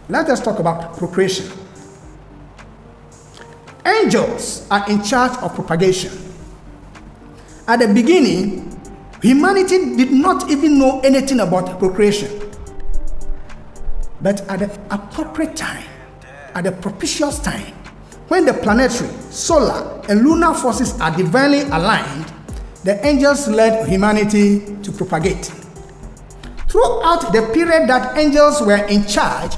Let us talk about procreation. Angels are in charge of propagation. At the beginning, humanity did not even know anything about procreation. But at the appropriate time, at the propitious time, when the planetary, solar, and lunar forces are divinely aligned, the angels led humanity to propagate. Throughout the period that angels were in charge,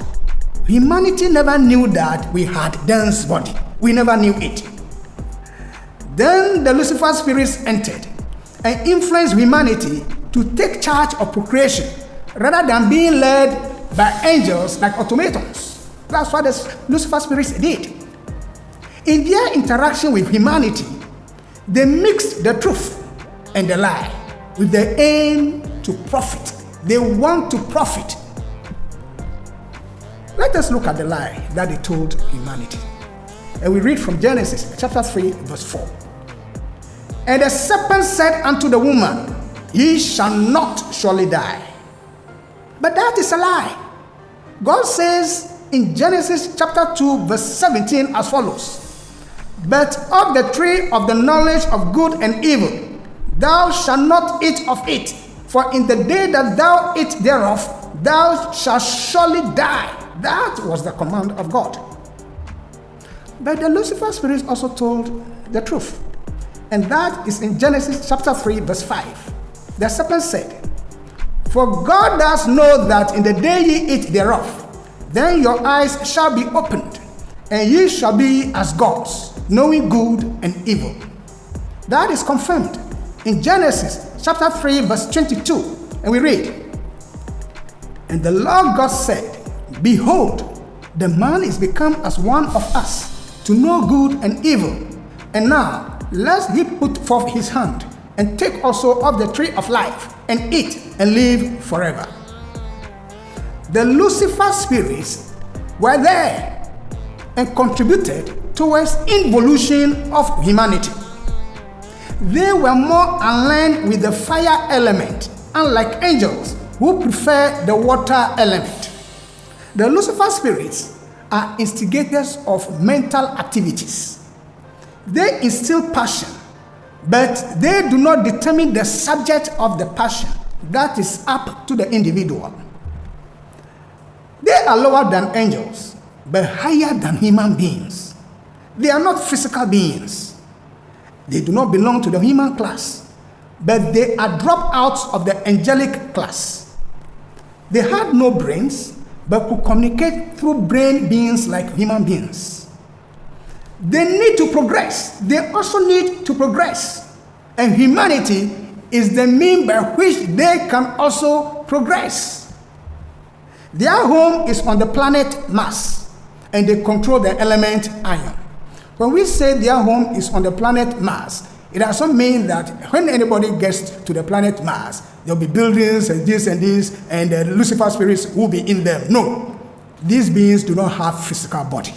humanity never knew that we had dense body. We never knew it. Then the Lucifer spirits entered and influenced humanity to take charge of procreation rather than being led by angels like automatons. That's what the Lucifer spirits did. In their interaction with humanity, they mixed the truth and the lie with the aim to profit. They want to profit. Let us look at the lie that they told humanity. And we read from Genesis chapter 3, verse 4. And the serpent said unto the woman, Ye shall not surely die. But that is a lie. God says in Genesis chapter 2, verse 17 as follows. But of the tree of the knowledge of good and evil, thou shalt not eat of it, for in the day that thou eat thereof, thou shalt surely die. That was the command of God. But the Lucifer spirits also told the truth. And that is in Genesis chapter 3, verse 5. The serpent said, For God does know that in the day ye eat thereof, then your eyes shall be opened, and ye shall be as gods, knowing good and evil. That is confirmed in Genesis chapter 3, verse 22. And we read, And the Lord God said, Behold, the man is become as one of us, to know good and evil. And now, lest he put forth his hand, and take also of the tree of life, and eat, and live forever. The Lucifer spirits were there, and contributed towards involution of humanity. They were more aligned with the fire element, unlike angels, who prefer the water element. The Lucifer spirits are instigators of mental activities. They instill passion, but they do not determine the subject of the passion. That is up to the individual. They are lower than angels, but higher than human beings. They are not physical beings. They do not belong to the human class, but they are dropouts of the angelic class. They had no brains, but could communicate through brain beings like human beings. They need to progress. They also need to progress. And humanity is the means by which they can also progress. Their home is on the planet Mars, and they control the element iron. When we say their home is on the planet Mars, it doesn't mean that when anybody gets to the planet Mars, there'll be buildings and this, and the Lucifer spirits will be in them. No, these beings do not have physical body.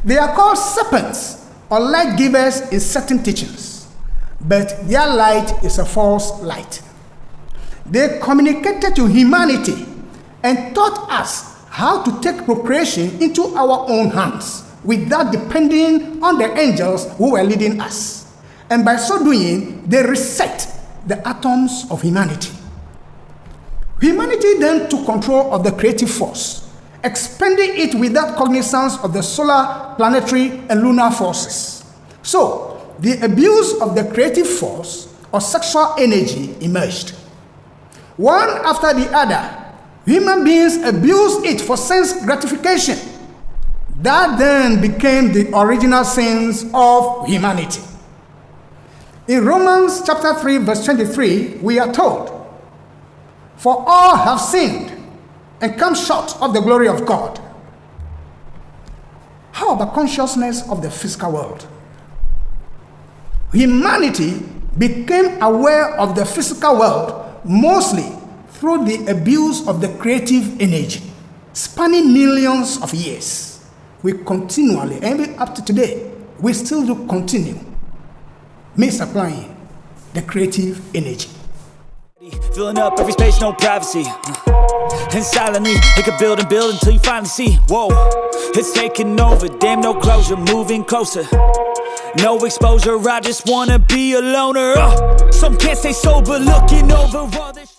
They are called serpents or light givers in certain teachings, but their light is a false light. They communicated to humanity and taught us how to take procreation into our own hands without depending on the angels who were leading us. And by so doing, they reset the atoms of humanity. Humanity then took control of the creative force, expending it without cognizance of the solar, planetary, and lunar forces. So, the abuse of the creative force or sexual energy emerged. One after the other, human beings abused it for sense gratification. That then became the original sins of humanity. In Romans chapter 3, verse 23, we are told, For all have sinned and come short of the glory of God. How about consciousness of the physical world? Humanity became aware of the physical world mostly through the abuse of the creative energy, spanning millions of years. We continually, and up to today, we still do continue misapplying the creative energy. Filling up every space, no privacy. And silently, it could build and build until you finally see, whoa, it's taking over, damn, no closure, moving closer. No exposure, I just wanna be a loner. Some can't stay sober, looking over all this.